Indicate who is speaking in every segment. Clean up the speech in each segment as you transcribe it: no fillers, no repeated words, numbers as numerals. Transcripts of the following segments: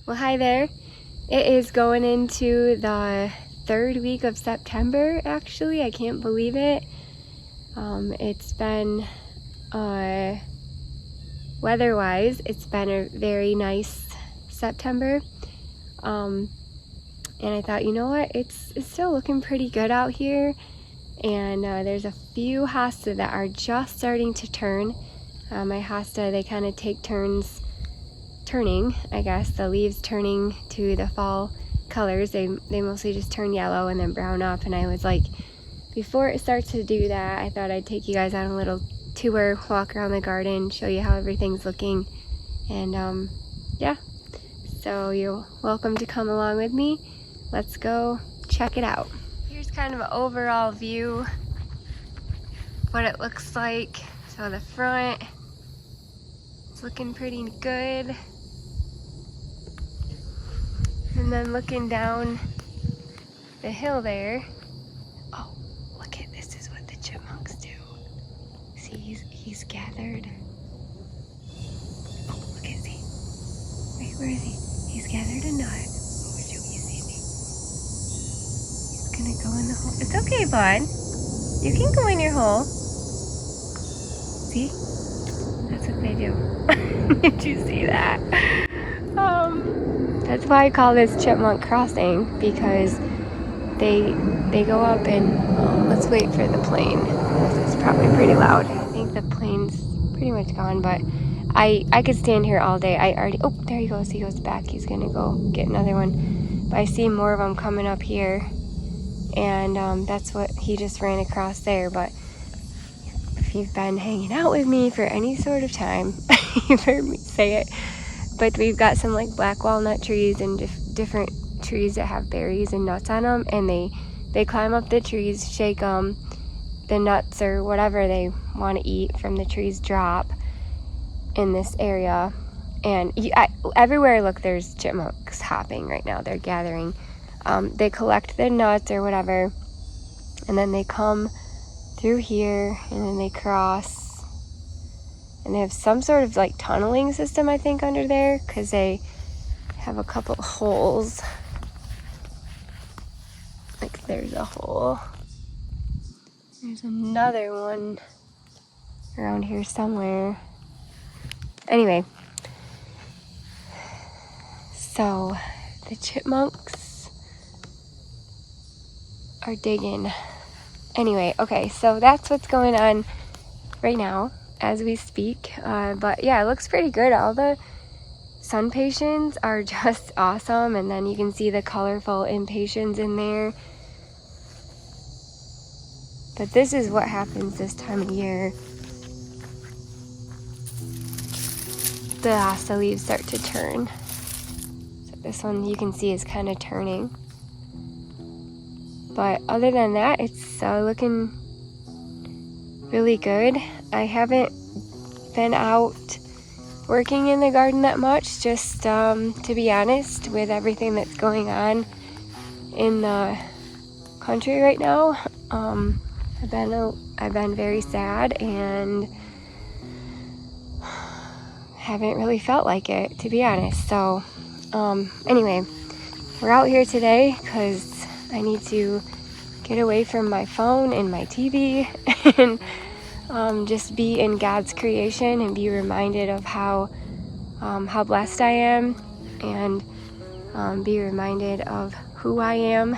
Speaker 1: Well, hi there. It is going into the third week of September, actually. I can't believe it. It's been, weather-wise, it's been a very nice September. And I thought, you know what, it's still looking pretty good out here. And there's a few hosta that are just starting to turn. My hosta, they kind of take turns turning, I guess, the leaves turning to the fall colors. They mostly just turn yellow and then brown up, and I was like, before it starts to do that, I thought I'd take you guys on a little tour, walk around the garden, show you how everything's looking, and yeah, so you're welcome to come along with me. Let's go check it out. Here's kind of an overall view of what it looks like. So the front, it's looking pretty good. And then looking down the hill there, oh, look at this is what the chipmunks do. See, he's gathered. Oh, look at see. Wait, where is he? He's gathered a nut. Oh, where'd you see me? He's gonna go in the hole. It's okay, bud. You can go in your hole. See? That's what they do. Did you see that? That's why I call this Chipmunk Crossing, because they go up and let's wait for the plane. This is probably pretty loud. I think the plane's pretty much gone, but I could stand here all day. Oh, there he goes. He goes back. He's gonna go get another one. But I see more of them coming up here, and that's what he just ran across there. But if you've been hanging out with me for any sort of time, you've heard me say it. But we've got some like black walnut trees and different trees that have berries and nuts on them, and they climb up the trees, shake them, the nuts or whatever they want to eat from the trees drop in this area. And everywhere I look, there's chipmunks hopping right now. They're gathering. They collect the nuts or whatever, and then they come through here, and then they cross. And they have some sort of like tunneling system, I think, under there, because they have a couple holes. Like there's a hole. There's another one around here somewhere. Anyway, so the chipmunks are digging. Anyway, okay, so that's what's going on right now as we speak. But yeah, it looks pretty good. All the sun patients are just awesome, and then you can see the colorful impatiens in there. But this is what happens this time of year. The hosta leaves start to turn. So this one you can see is kind of turning. But other than that, it's looking really good. I haven't been out working in the garden that much, just to be honest, with everything that's going on in the country right now. I've been very sad and haven't really felt like it, to be honest. So anyway, we're out here today because I need to get away from my phone and my TV and just be in God's creation and be reminded of how blessed I am, and be reminded of who I am,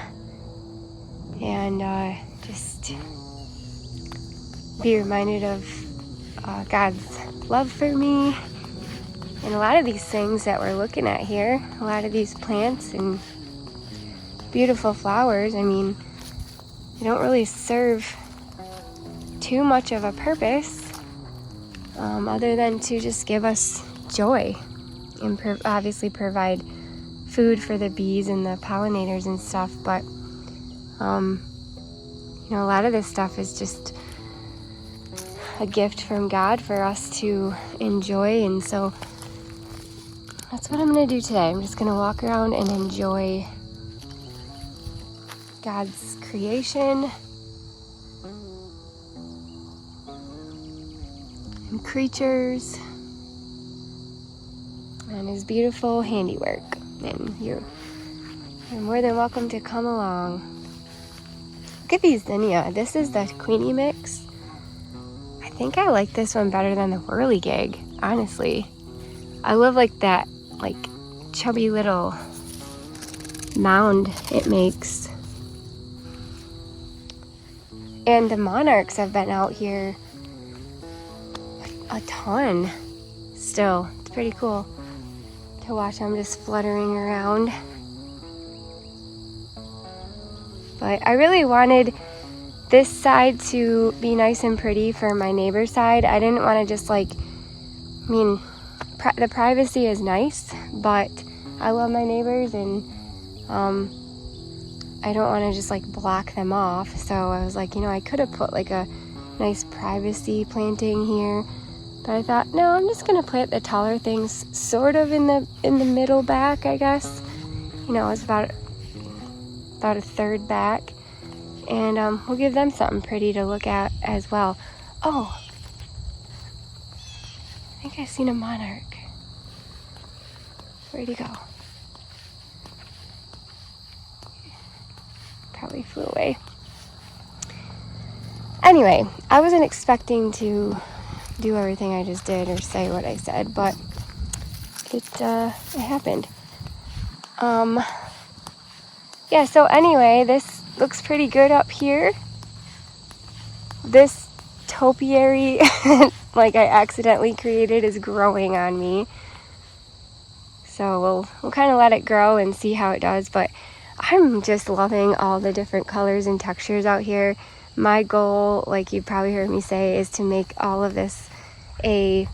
Speaker 1: and just be reminded of God's love for me. And a lot of these things that we're looking at here, a lot of these plants and beautiful flowers, I mean, they don't really serve too much of a purpose other than to just give us joy and obviously provide food for the bees and the pollinators and stuff. But you know, a lot of this stuff is just a gift from God for us to enjoy, and so that's what I'm going to do today. I'm just going to walk around and enjoy God's creation and creatures and his beautiful handiwork. and you're more than welcome to come along. Look at these zinnia. This is the Queenie mix. I think I like this one better than the whirligig, honestly. I love like that like chubby little mound it makes. And the monarchs have been out here a ton still. It's pretty cool to watch them just fluttering around. But I really wanted this side to be nice and pretty for my neighbor's side. I didn't want to just like, I mean, the privacy is nice, but I love my neighbors and I don't want to just like block them off. So I was like, you know, I could have put like a nice privacy planting here, but I thought, no, I'm just gonna plant the taller things sort of in the middle back, I guess. You know, it's about a third back, and we'll give them something pretty to look at as well. Oh, I think I've seen a monarch. Where'd he go? Probably flew away. Anyway, I wasn't expecting to do everything I just did or say what I said, but it happened. Yeah, so anyway, this looks pretty good up here. This topiary, like I accidentally created, is growing on me. So we'll kind of let it grow and see how it does, but I'm just loving all the different colors and textures out here. My goal, like you probably heard me say, is to make all of this a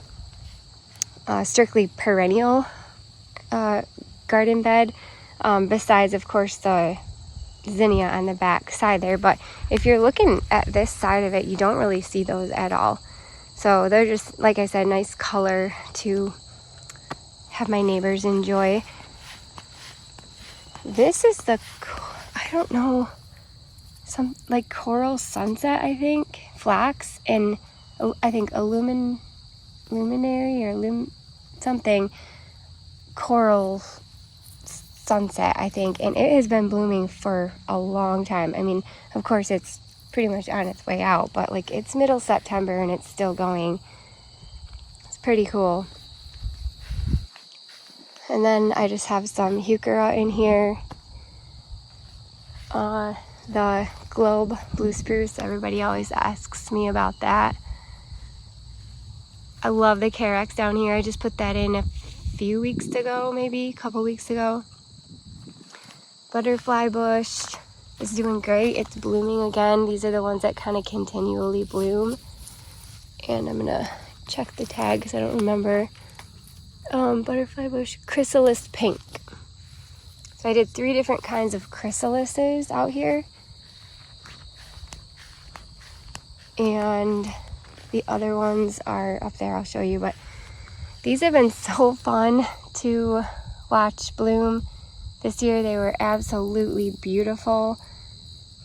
Speaker 1: strictly perennial garden bed, besides of course the zinnia on the back side there. But if you're looking at this side of it, you don't really see those at all. So they're just, like I said, nice color to have my neighbors enjoy. This is the, I don't know, some like coral sunset, I think, flax, and I think luminary or something coral sunset, I think, and it has been blooming for a long time. I mean, of course it's pretty much on its way out, but like it's middle September and it's still going. It's pretty cool. And then I just have some heuchera in here. The globe blue spruce, everybody always asks me about that. I love the carex down here. I just put that in a few weeks ago, maybe a couple weeks ago. Butterfly bush is doing great. It's blooming again. These are the ones that kind of continually bloom. And I'm gonna check the tag because I don't remember. Butterfly bush, chrysalis pink. So I did 3 different kinds of chrysalises out here. And the other ones are up there, I'll show you. But these have been so fun to watch bloom. This year they were absolutely beautiful.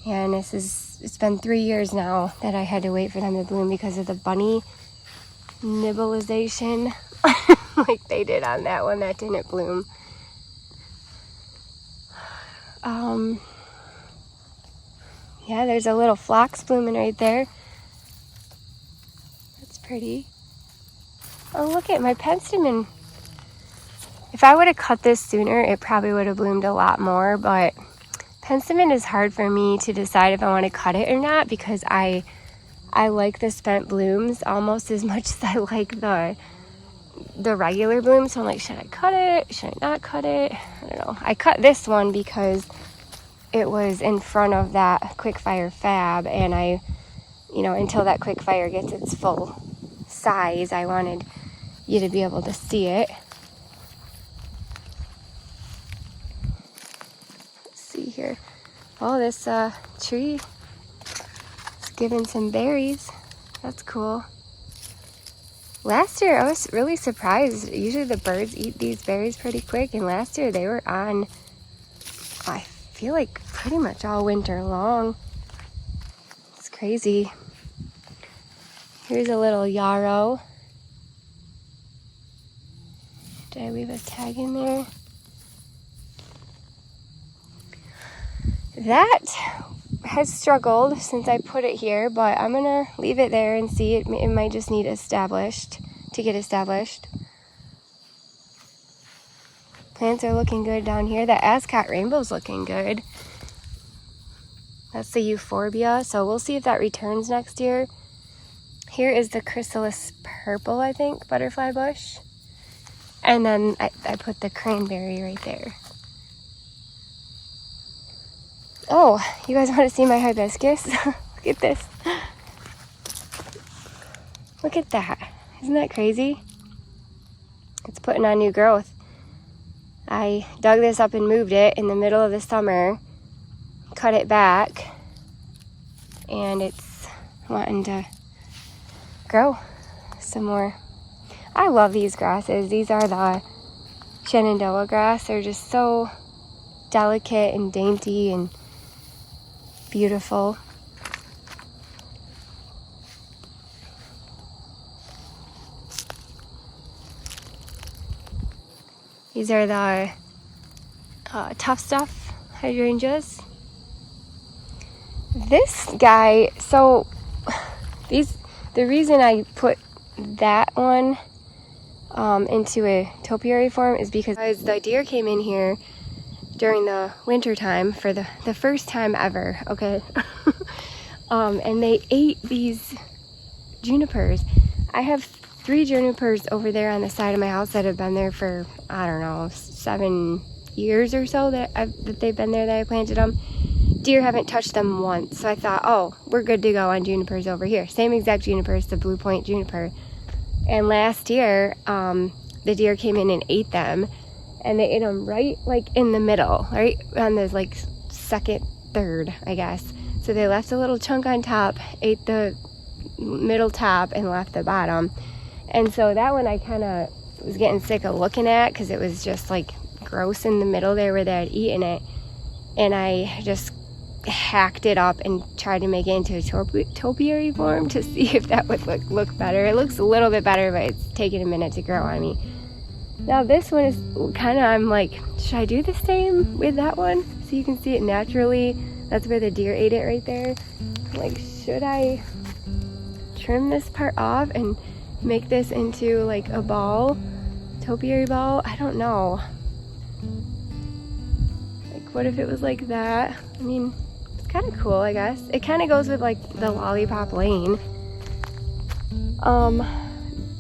Speaker 1: And it's been 3 years now that I had to wait for them to bloom because of the bunny nibbilization like they did on that one that didn't bloom. Yeah, there's a little phlox blooming right there. That's pretty. Oh, look at my penstemon. If I would have cut this sooner, it probably would have bloomed a lot more, but penstemon is hard for me to decide if I want to cut it or not because I like the spent blooms almost as much as I like the regular blooms. So I'm like, should I cut it? Should I not cut it? I don't know. I cut this one because it was in front of that quick fire fab, and I, you know, until that quick fire gets its full size, I wanted you to be able to see it. Let's see here. Oh, this tree is giving some berries. That's cool. Last year I was really surprised. Usually the birds eat these berries pretty quick, and last year they were on, I feel like, pretty much all winter long. It's crazy. Here's a little yarrow. Did I leave a tag in there? that has struggled since I put it here, but I'm gonna leave it there and see. It might just need to get established. Plants are looking good down here. The Ascot rainbow's looking good. That's the euphorbia, so we'll see if that returns next year. Here is the chrysalis purple, I think, butterfly bush. And then I put the cranberry right there. Oh, you guys want to see my hibiscus? Look at this. Look at that. Isn't that crazy? It's putting on new growth. I dug this up and moved it in the middle of the summer, cut it back, and it's wanting to grow some more. I love these grasses. These are the Shenandoah grass. They're just so delicate and dainty and beautiful. These are the tough stuff hydrangeas. This guy, so the reason I put that one into a topiary form is because the deer came in here during the winter time for the first time ever, okay? And they ate these junipers. I have 3 junipers over there on the side of my house that have been there for, I don't know, 7 years or so that they've been there that I planted them. Deer haven't touched them once, so I thought, oh, we're good to go on junipers over here. Same exact junipers, the Blue Point juniper. And last year, the deer came in and ate them, and they ate them right like in the middle, right on the like second, third, I guess. So they left a little chunk on top, ate the middle top, and left the bottom. And so that one I kind of was getting sick of looking at because it was just like gross in the middle there where they had eaten it. And I just hacked it up and tried to make it into a topiary form to see if that would look better. It looks a little bit better, but it's taking a minute to grow on me. Now this one is kind of, I'm like, should I do the same with that one? So you can see it naturally. That's where the deer ate it right there. Like, should I trim this part off and make this into like a ball, topiary ball? I don't know. Like, what if it was like that? I mean, it's kind of cool, I guess. It kind of goes with like the lollipop lane.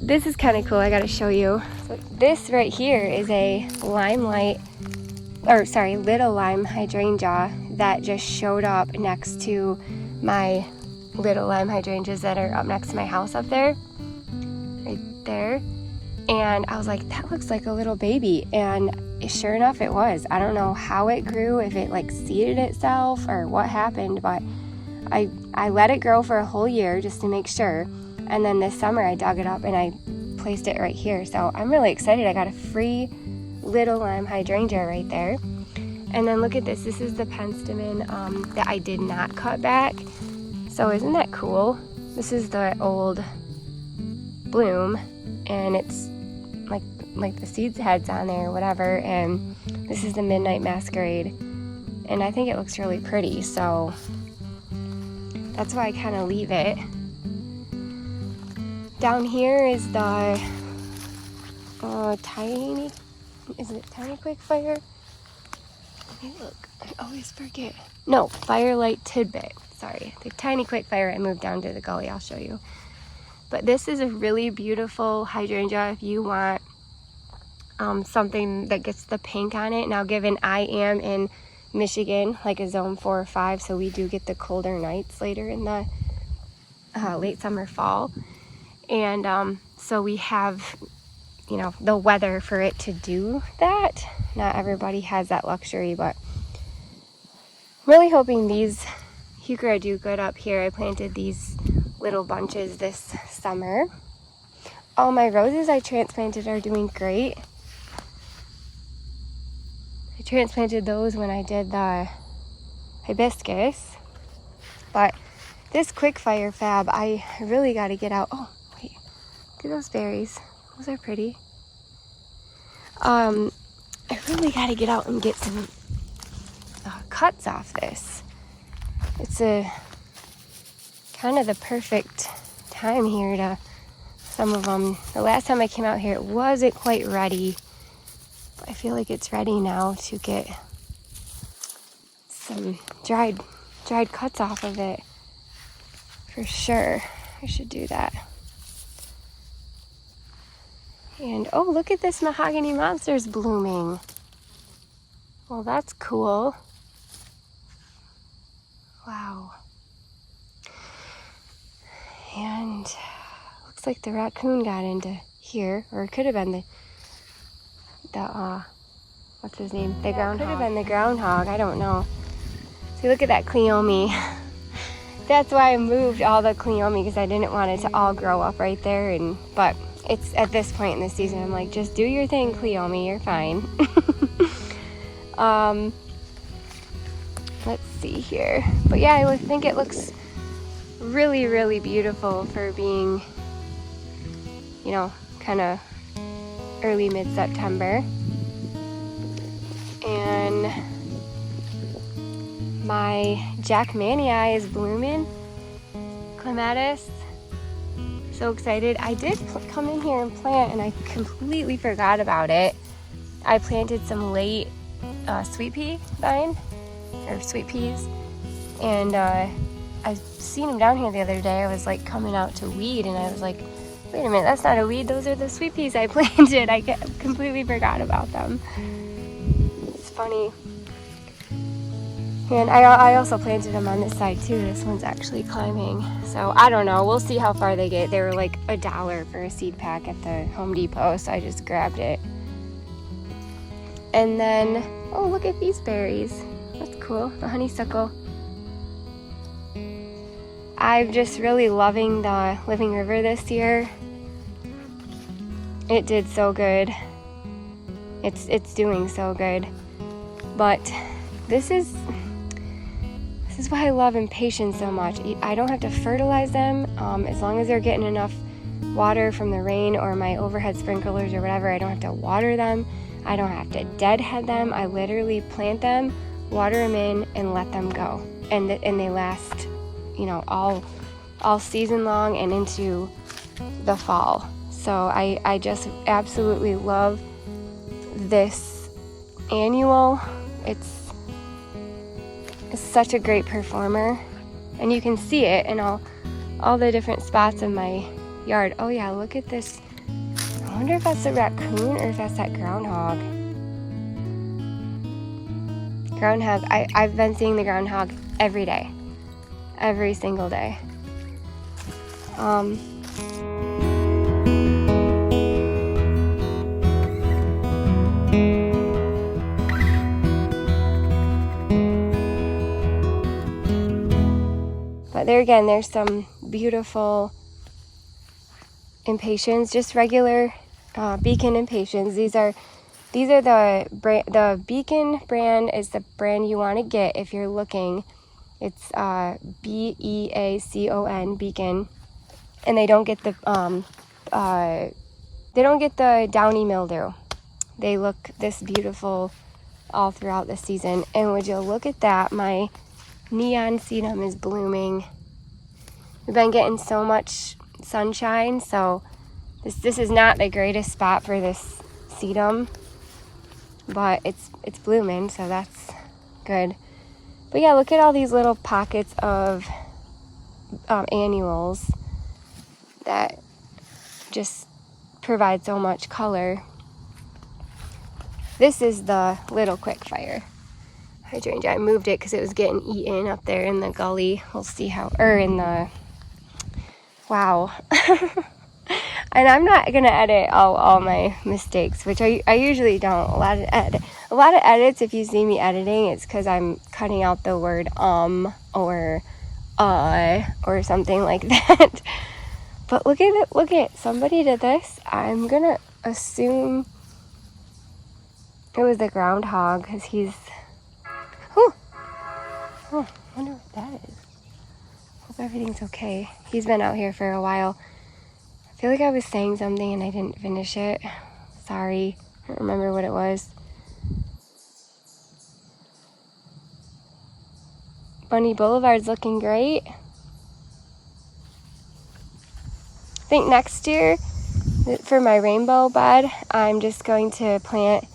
Speaker 1: This is kind of cool. I gotta show you. So this right here is a little lime hydrangea that just showed up next to my little lime hydrangeas that are up next to my house up there. Right there. And I was like, that looks like a little baby. And sure enough, it was. I don't know how it grew, if it like seeded itself or what happened, but I let it grow for a whole year just to make sure. And then this summer I dug it up and I placed it right here. So I'm really excited. I got a free little lime hydrangea right there. And then look at this. This is the penstemon that I did not cut back. So isn't that cool? This is the old bloom, and it's like the seeds heads on there or whatever. And this is the Midnight Masquerade, and I think it looks really pretty. So that's why I kind of leave it. Down here is the tiny quickfire? Hey, look, I always forget. No, Firelight Tidbit. Sorry, the tiny quickfire I moved down to the gully. I'll show you. But this is a really beautiful hydrangea if you want something that gets the pink on it. Now, given I am in Michigan, like a zone 4 or 5, so we do get the colder nights later in the late summer, fall. And so we have, you know, the weather for it to do that. Not everybody has that luxury, but I'm really hoping these heuchera do good up here. I planted these little bunches this summer. All my roses I transplanted are doing great. I transplanted those when I did the hibiscus. But this quickfire fab, I really got to get out. Oh, wait. Look at those berries. Those are pretty. I really got to get out and get some cuts off this. It's a kind of the perfect time here to, some of them, the last time I came out here, it wasn't quite ready. I feel like it's ready now to get some dried cuts off of it. For sure, I should do that. And oh, look at this mahogany monster's blooming. Well, that's cool. Wow. And looks like the raccoon got into here, or it could have been the what's his name? The groundhog. Could have been the groundhog. I don't know. See, look at that cleome. That's why I moved all the cleome, because I didn't want it to all grow up right there. But it's at this point in the season, I'm like, just do your thing, cleome. You're fine. Let's see here. But yeah, I think it looks really, really beautiful for being, you know, kind of early mid-September. And my Jackmanii is blooming. Clematis. So excited. I did come in here and plant, and I completely forgot about it. I planted some late sweet pea vine, or sweet peas, and I seen them down here the other day. I was like coming out to weed, and I was like, wait a minute, that's not a weed, those are the sweet peas I planted. I completely forgot about them. It's funny. And I also planted them on this side too. This one's actually climbing. So I don't know, we'll see how far they get. They were like $1 for a seed pack at the Home Depot, so I just grabbed it. And then, oh, look at these berries. That's cool, the honeysuckle. I'm just really loving the Living River this year. It did so good. It's doing so good. But this is why I love impatiens so much. I don't have to fertilize them. As long as they're getting enough water from the rain or my overhead sprinklers or whatever, I don't have to water them. I don't have to deadhead them. I literally plant them, water them in, and let them go. And they last, you know, all season long and into the fall. So I just absolutely love this annual. It's such a great performer, and you can see it in all the different spots of my yard. Oh yeah, look at this. I wonder if that's a raccoon or if that's that groundhog. Groundhog, I've been seeing the groundhog every day. Every single day. But there again, there's some beautiful impatiens, just regular Beacon impatiens. These are the Beacon brand is the brand you want to get if you're looking. It's Beacon, Beacon, and they don't get the downy mildew. They look this beautiful all throughout the season. And would you look at that, my neon sedum is blooming. We've been getting so much sunshine, so this is not the greatest spot for this sedum, but it's blooming, so that's good. But yeah, look at all these little pockets of annuals that just provide so much color. This is the little quickfire hydrangea. I moved it because it was getting eaten up there in the gully. We'll see how, wow. And I'm not gonna edit all my mistakes, which I usually don't. A lot of edits, if you see me editing, it's because I'm cutting out the word or something like that. But look at somebody did this. I'm gonna assume it was the groundhog, because he's oh, I wonder what that is. Hope everything's okay. He's been out here for a while. I feel like I was saying something and I didn't finish it. Sorry, I don't remember what it was. Bunny Boulevard's looking great. I think next year, for my rainbow bed, I'm just going to plant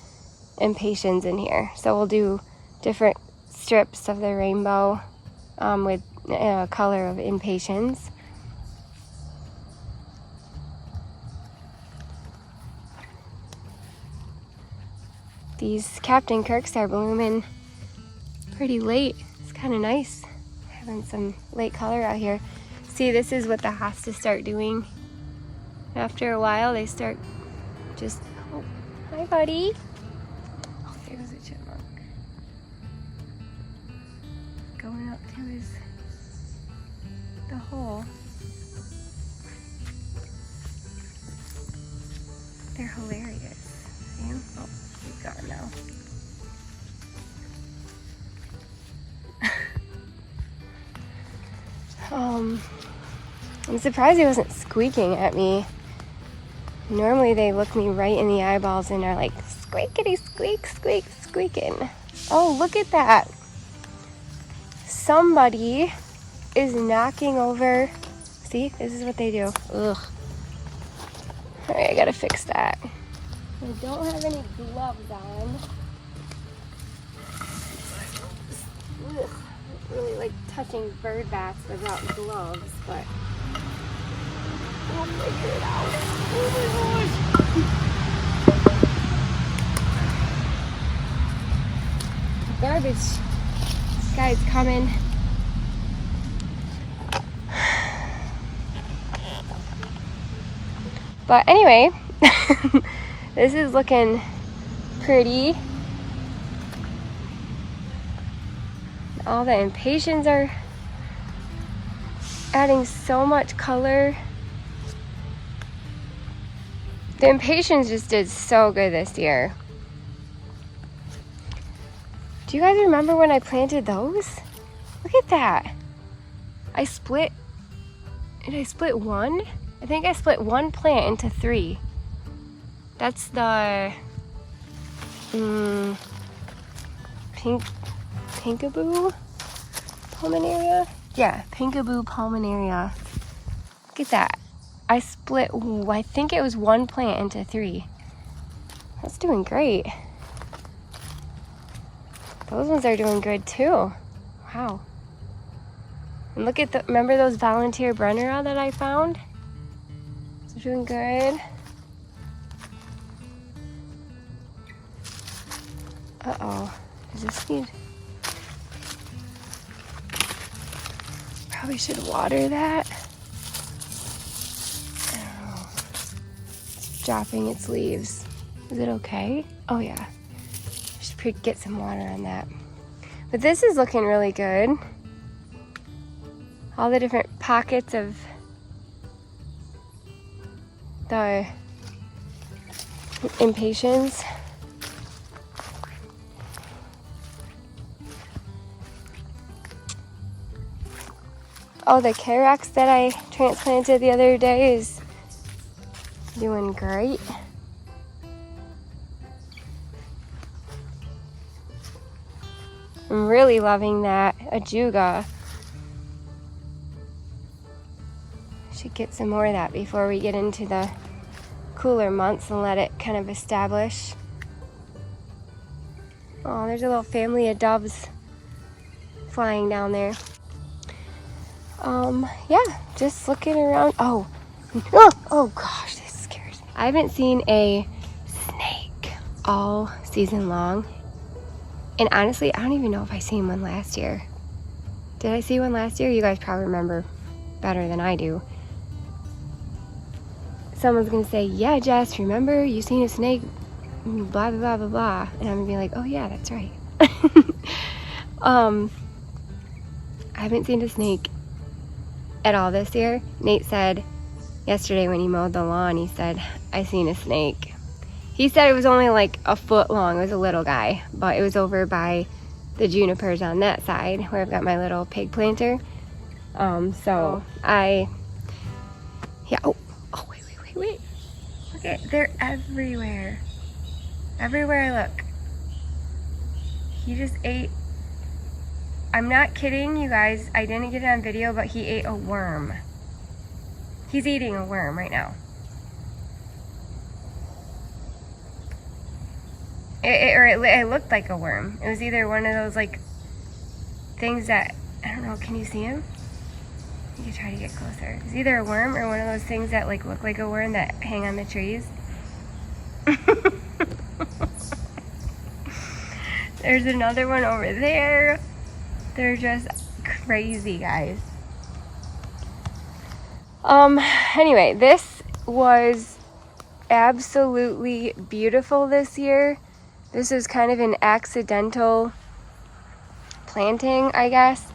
Speaker 1: impatiens in here. So we'll do different strips of the rainbow with color of impatiens. These Captain Kirks are blooming pretty late. It's kind of nice having some late color out here. See, this is what the hostas start doing. After a while, they start just, oh, hi buddy. Oh, there goes a chipmunk. Going up to the hole. They're hilarious. See him? Oh, he's gone now. I'm surprised he wasn't squeaking at me. Normally they look me right in the eyeballs and are like, squeakity squeak, squeak, squeaking. Oh, look at that. Somebody is knocking over. See, this is what they do. Ugh. All right, I gotta fix that. I don't have any gloves on. Ugh. I really like touching bird baths without gloves, but I'll figure it out. Oh my gosh. Garbage guy's coming. But anyway, this is looking pretty. All the impatiens are adding so much color. The impatiens just did so good this year. Do you guys remember when I planted those? Look at that. Did I split one? I think I split one plant into 3. That's the Pinkaboo Palmanaria? Yeah, Pinkaboo Palmanaria. Look at that. I split, I think it was one plant into 3. That's doing great. Those ones are doing good too. Wow. And look at remember those volunteer Brennera that I found? They're doing good. Uh-oh. Does this need... Probably should water that. I don't know. It's dropping its leaves. Is it okay? Oh yeah. I should get some water on that. But this is looking really good. All the different pockets of the impatiens. Oh, the Carex that I transplanted the other day is doing great. I'm really loving that Ajuga. Should get some more of that before we get into the cooler months and let it kind of establish. Oh, there's a little family of doves flying down there. Yeah, just looking around. Oh gosh, this scares me. I haven't seen a snake all season long. And honestly, I don't even know if I seen one last year. Did I see one last year? You guys probably remember better than I do. Someone's gonna say, yeah, Jess, remember you seen a snake, blah, blah, blah, blah, blah. And I'm gonna be like, oh yeah, that's right. I haven't seen a snake at all this year. Nate said yesterday when he mowed the lawn, he said, I seen a snake. He said it was only like a foot long. It was a little guy, but it was over by the junipers on that side where I've got my little pig planter. So yeah, oh, wait. Okay, they're everywhere. Everywhere I look. He just ate I'm not kidding, you guys. I didn't get it on video, but he ate a worm. He's eating a worm right now. It looked like a worm. It was either one of those like things that, I don't know, can you see him? You can try to get closer. It's either a worm or one of those things that like look like a worm that hang on the trees. There's another one over there. They're just crazy, guys. Anyway, this was absolutely beautiful this year. This is kind of an accidental planting, I guess.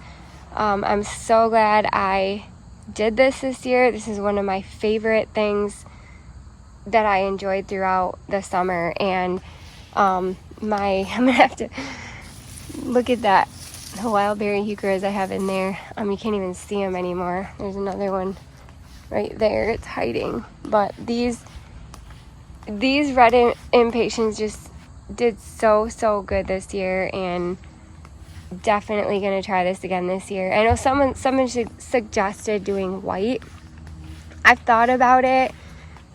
Speaker 1: I'm so glad I did this year. This is one of my favorite things that I enjoyed throughout the summer. And I'm gonna have to look at that wild berry heucheras I have in there. You can't even see them anymore. There's another one right there. It's hiding. But these red impatiens just did so good this year, and definitely gonna try this again this year. I know someone suggested doing white. I've thought about it,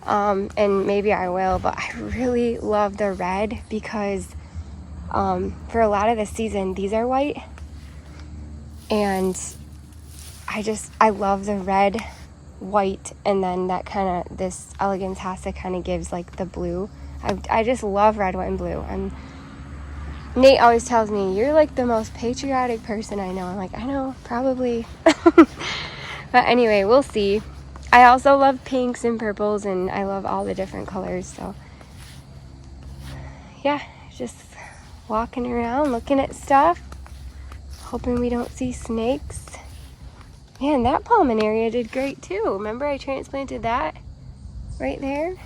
Speaker 1: and maybe I will, but I really love the red because for a lot of the season these are white, and I love the red, white, and then that kind of, this elegance Hassa kind of gives like the blue. I just love red, white, and blue. Nate always tells me, you're like the most patriotic person I know. I'm like, I know, probably. But anyway, we'll see. I also love pinks and purples, and I love all the different colors. So yeah, just walking around, looking at stuff, hoping we don't see snakes. Man, that palminaria did great too. Remember I transplanted that right there?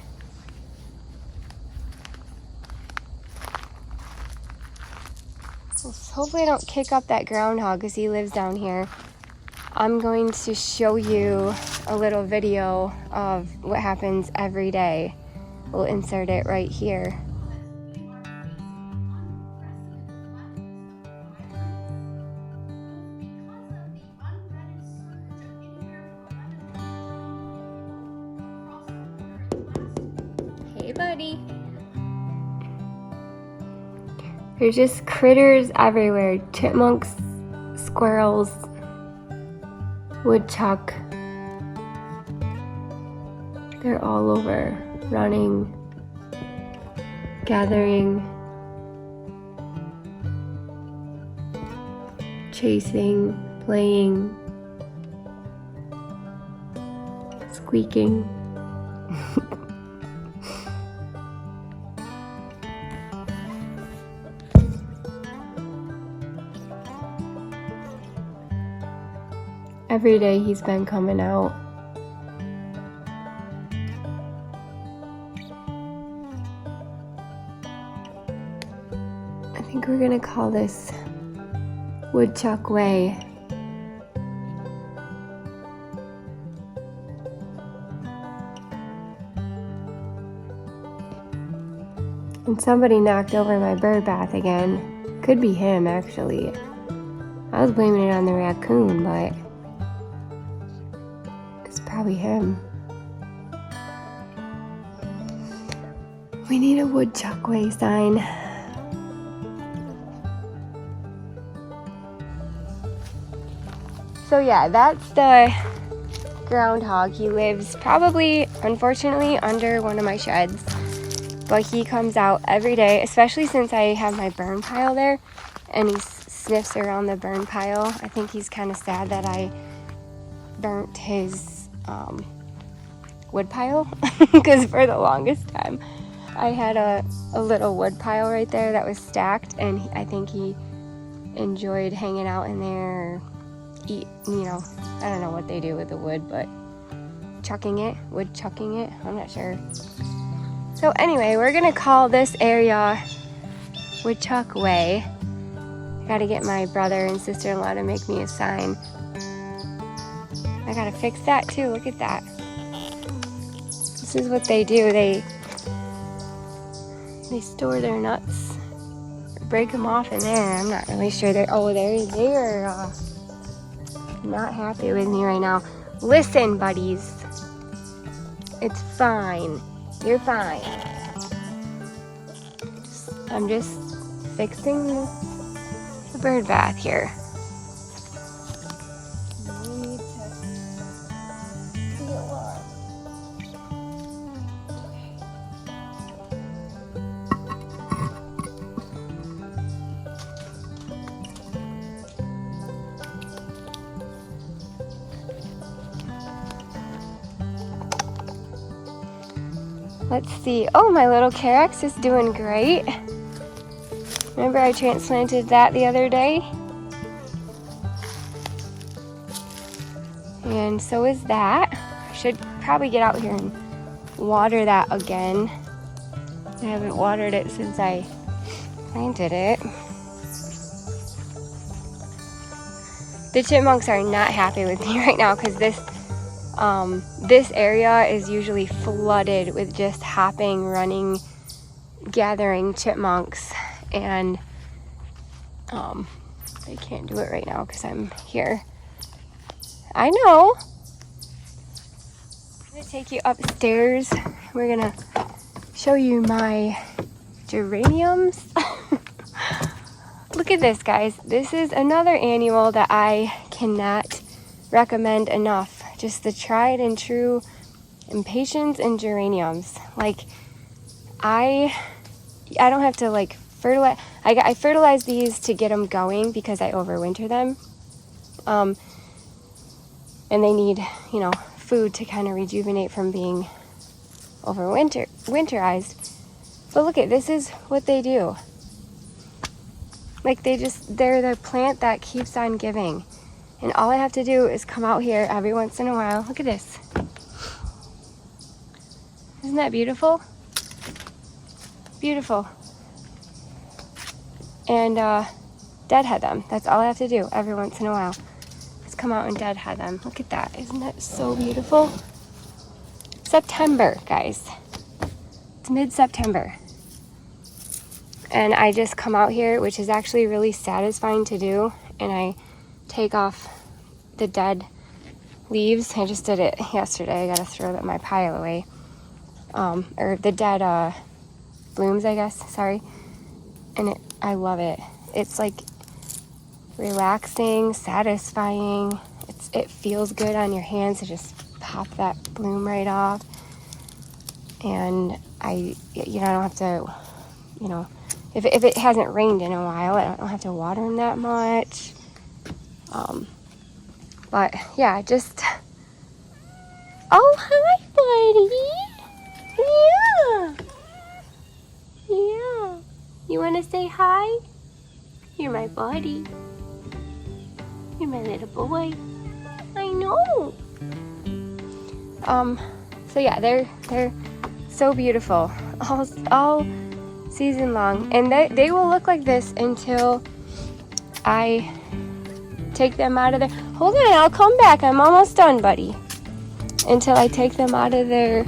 Speaker 1: Hopefully I don't kick up that groundhog because he lives down here. I'm going to show you a little video of what happens every day. We'll insert it right here. Hey, buddy. There's just critters everywhere. Chipmunks, squirrels, woodchuck. They're all over, running, gathering, chasing, playing, squeaking. Every day he's been coming out. I think we're gonna call this Woodchuck Way. And somebody knocked over my bird bath again. Could be him, actually. I was blaming it on the raccoon, but it's probably him. We need a Woodchuck Way sign. So yeah, that's the groundhog. He lives probably, unfortunately, under one of my sheds. But he comes out every day, especially since I have my burn pile there, and he sniffs around the burn pile. I think he's kind of sad that I burnt his wood pile, because for the longest time I had a little wood pile right there that was stacked, and I think he enjoyed hanging out in there, I don't know what they do with the wood, but wood chucking it, I'm not sure. So anyway, we're gonna call this area Woodchuck Way. I gotta get my brother and sister-in-law to make me a sign. I gotta fix that too, look at that. This is what they do, they store their nuts, break them off in there. I'm not really sure. They're not happy with me right now. Listen, buddies. It's fine. You're fine. I'm just fixing the bird bath here. We need to seal up. Let's see. Oh, my little Carex is doing great. Remember I transplanted that the other day? And so is that. I should probably get out here and water that again. I haven't watered it since I planted it. The chipmunks are not happy with me right now because this area is usually flooded with just hopping, running, gathering chipmunks, and I can't do it right now because I'm here. I know. I'm gonna take you upstairs. We're gonna show you my geraniums. Look at this, guys. This is another annual that I cannot recommend enough. Just the tried and true impatiens and geraniums. Like, I don't have to like fertilize. I fertilize these to get them going because I overwinter them. And they need, you know, food to kind of rejuvenate from being winterized. But look at, this is what they do. Like, they're the plant that keeps on giving. And all I have to do is come out here every once in a while. Look at this. Isn't that beautiful? Beautiful. And deadhead them. That's all I have to do every once in a while. Just come out and deadhead them. Look at that. Isn't that so beautiful? September, guys. It's mid-September. And I just come out here, which is actually really satisfying to do, and I take off the dead leaves. I just did it yesterday. I gotta throw my pile away. Or the dead blooms, I guess, sorry. And I love it. It's like relaxing, satisfying. It feels good on your hands to just pop that bloom right off. And I don't have to, if it hasn't rained in a while, I don't have to water them that much. But yeah, just, oh, hi, buddy. Yeah. You want to say hi? You're my buddy. You're my little boy. I know. So yeah, they're so beautiful all season long, and they will look like this until I take them out of there. Hold on, I'll come back. I'm almost done, buddy. Until I take them out of their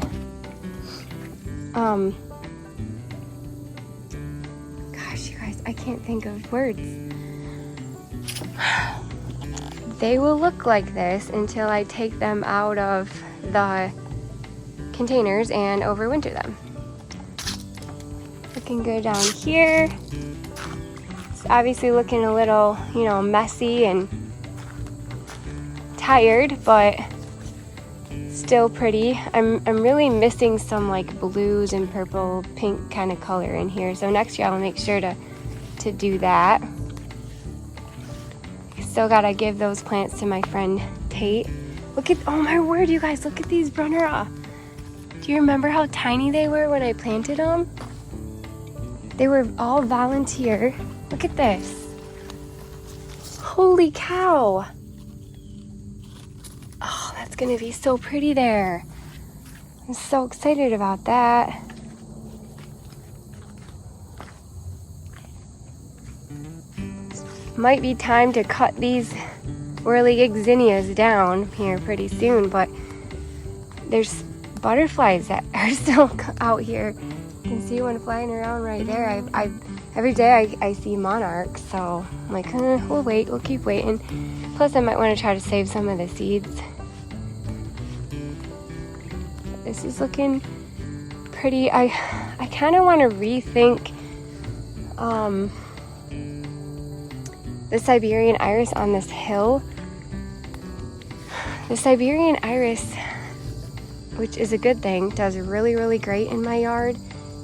Speaker 1: gosh, you guys, I can't think of words. They will look like this until I take them out of the containers and overwinter them. Looking good down here. It's obviously looking a little, messy and tired, but still pretty. I'm really missing some like blues and purple, pink kind of color in here. So next year I'll make sure to do that. Still gotta give those plants to my friend Tate. Look at, oh my word, you guys, look at these Brunnera. Do you remember how tiny they were when I planted them? They were all volunteer. Look at this. Holy cow. Oh, that's gonna be so pretty there. I'm so excited about that. Might be time to cut these whirligig zinnias down here pretty soon, but there's butterflies that are still out here. You can see one flying around right there. I've every day I see monarchs, so I'm like, we'll wait, we'll keep waiting. Plus I might want to try to save some of the seeds. This is looking pretty. I kind of want to rethink the Siberian iris on this hill. The Siberian iris, which is a good thing, does really, really great in my yard,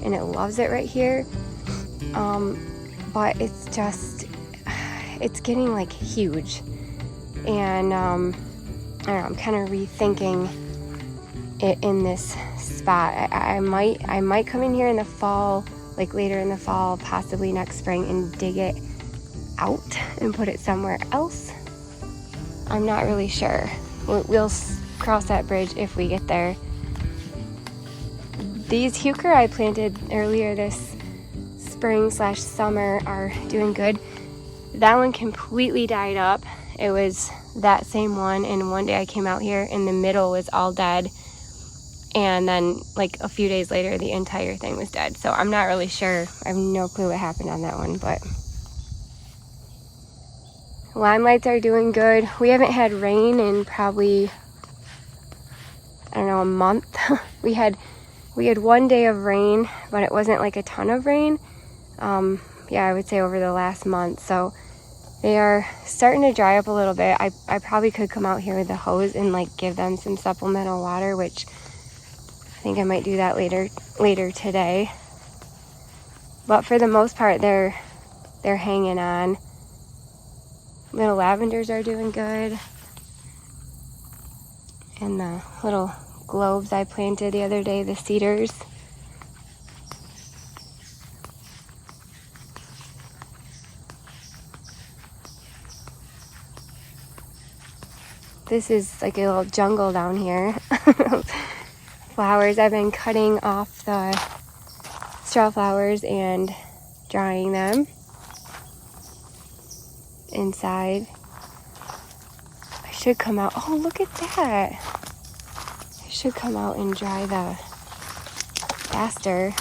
Speaker 1: and it loves it right here. But it's just, it's getting like huge, and I don't know, I'm kind of rethinking it in this spot. I might come in here in the fall, like later in the fall, possibly next spring, and dig it out and put it somewhere else. I'm not really sure. We'll cross that bridge if we get there. These heuchera I planted earlier this spring/summer are doing good. That one completely died up. It was that same one, and one day I came out here and the middle was all dead, and then like a few days later the entire thing was dead. So I'm not really sure. I have no clue what happened on that one, but limelights are doing good. We haven't had rain in probably, I don't know, a month. we had one day of rain, but it wasn't like a ton of rain. Yeah, I would say over the last month. So they are starting to dry up a little bit. I probably could come out here with the hose and like give them some supplemental water, which I think I might do that later today. But for the most part, they're hanging on. Little lavenders are doing good. And the little globes I planted the other day, the cedars. This is like a little jungle down here. Flowers, I've been cutting off the straw flowers and drying them inside. I should come out. Oh, look at that. I should come out and dry the aster.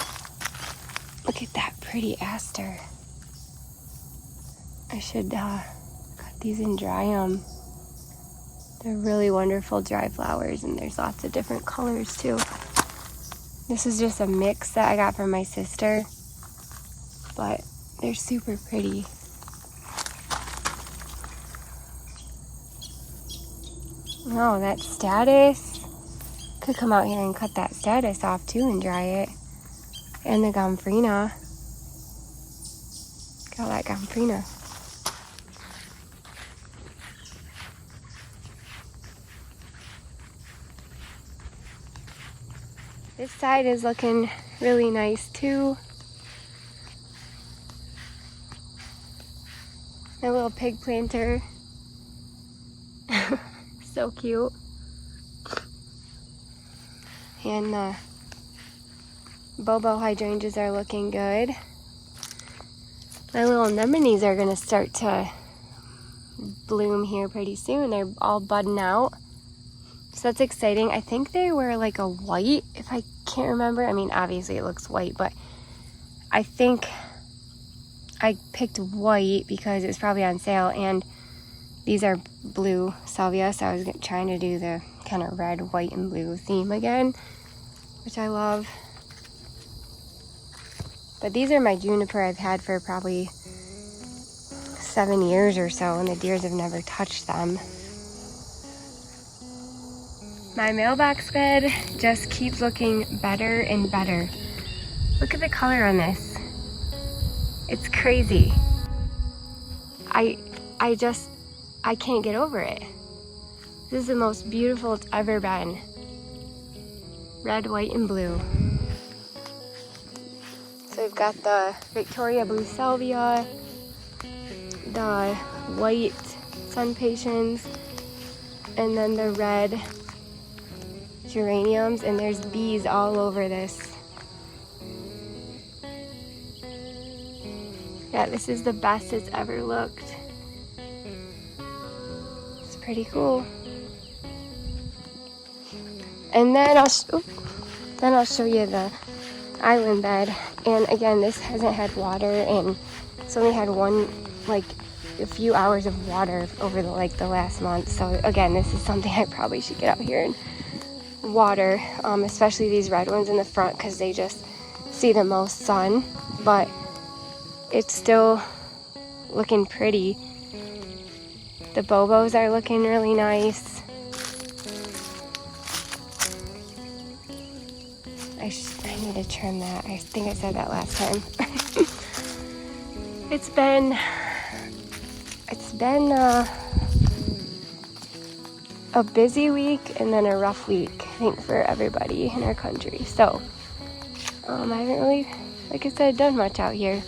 Speaker 1: Look at that pretty aster. I should cut these and dry them. They're really wonderful dry flowers, and there's lots of different colors too. This is just a mix that I got from my sister, but they're super pretty. Oh, that statice. Could come out here and cut that statice off too and dry it. And the gomphrena. Got that gomphrena. This side is looking really nice too. My little pig planter. So cute. And the Bobo hydrangeas are looking good. My little anemones are going to start to bloom here pretty soon. They're all budding out. So that's exciting. I think they were like a white, if I can't remember. I mean, obviously it looks white, but I think I picked white because it was probably on sale, and these are blue salvia, so I was trying to do the kind of red, white, and blue theme again, which I love. But these are my juniper I've had for probably 7 years or so, and the deers have never touched them. My mailbox bed just keeps looking better and better. Look at the color on this. It's crazy. I can't get over it. This is the most beautiful it's ever been. Red, white, and blue. So we've got the Victoria Blue Salvia, the white Sun Patience, and then the red Geraniums, and there's bees all over this. Yeah, this is the best it's ever looked. It's pretty cool. And then I'll show you the island bed. And again, this hasn't had water, and it's only had a few hours of water over the last month. So again, this is something I probably should get out here and water, especially these red ones in the front, because they just see the most sun. But it's still looking pretty. The bobos are looking really nice. I need to trim that. I think I said that last time. It's been a busy week and then a rough week, I think, for everybody in our country. So I haven't really, like I said, done much out here.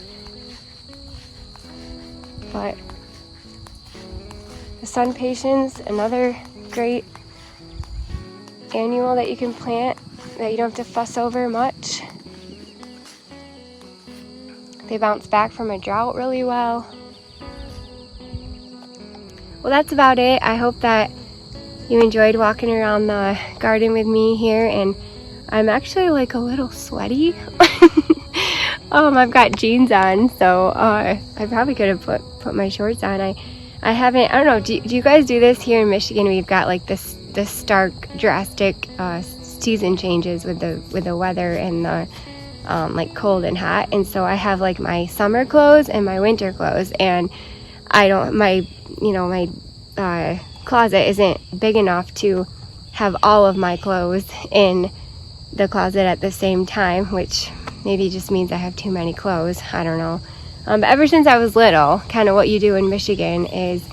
Speaker 1: But the sun patience, another great annual that you can plant that you don't have to fuss over much. They bounce back from a drought really well. Well, that's about it. I hope that you enjoyed walking around the garden with me here, and I'm actually like a little sweaty. I've got jeans on, so I probably could have put my shorts on. I haven't. I don't know. Do you guys do this here in Michigan? We've got like this stark, drastic season changes with the weather and the like cold and hot, and so I have like my summer clothes and my winter clothes, and my closet isn't big enough to have all of my clothes in the closet at the same time, which maybe just means I have too many clothes. I don't know. But ever since I was little, kind of what you do in Michigan is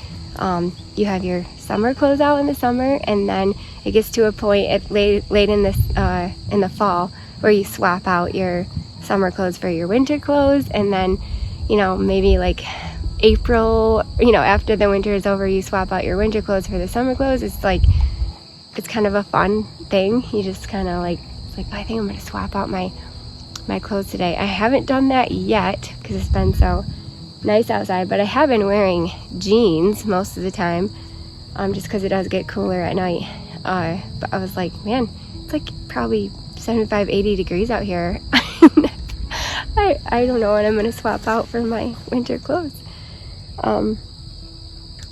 Speaker 1: you have your summer clothes out in the summer, and then it gets to a point late in the fall where you swap out your summer clothes for your winter clothes, and then maybe like April, after the winter is over, you swap out your winter clothes for the summer clothes. It's kind of a fun thing. You just kind of like I think I'm gonna swap out my clothes today. I haven't done that yet because it's been so nice outside, but I have been wearing jeans most of the time, just because it does get cooler at night. But I was like, man, it's like probably 75, 80 degrees out here. I don't know what I'm gonna swap out for my winter clothes.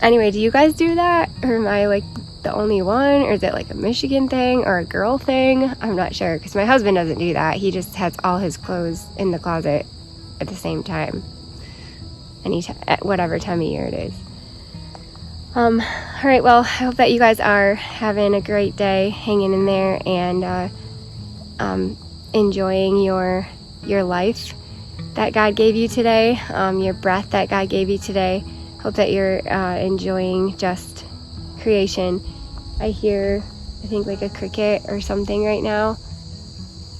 Speaker 1: Anyway, do you guys do that, or am I like the only one, or is it like a Michigan thing or a girl thing? I'm not sure, because my husband doesn't do that. He just has all his clothes in the closet at the same time, at whatever time of year it is. All right, well, I hope that you guys are having a great day, hanging in there, and enjoying your life that God gave you today, your breath that God gave you today. Hope that you're enjoying just creation. I hear, I think, like a cricket or something right now,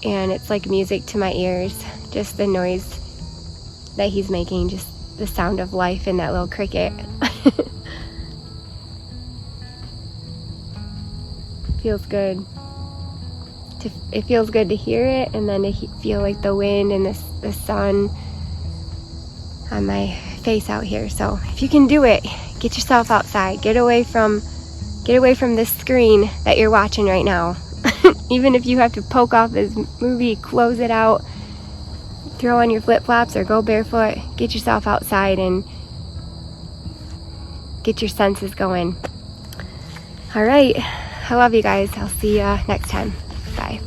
Speaker 1: and it's like music to my ears, just the noise that he's making, just the sound of life in that little cricket. Feels good. It feels good to hear it, and then to feel like the wind and the sun on my face out here. So if you can do it, get yourself outside. Get away from this screen that you're watching right now. Even if you have to poke off this movie, close it out, throw on your flip-flops or go barefoot. Get yourself outside and get your senses going. All right. I love you guys. I'll see you next time. Bye.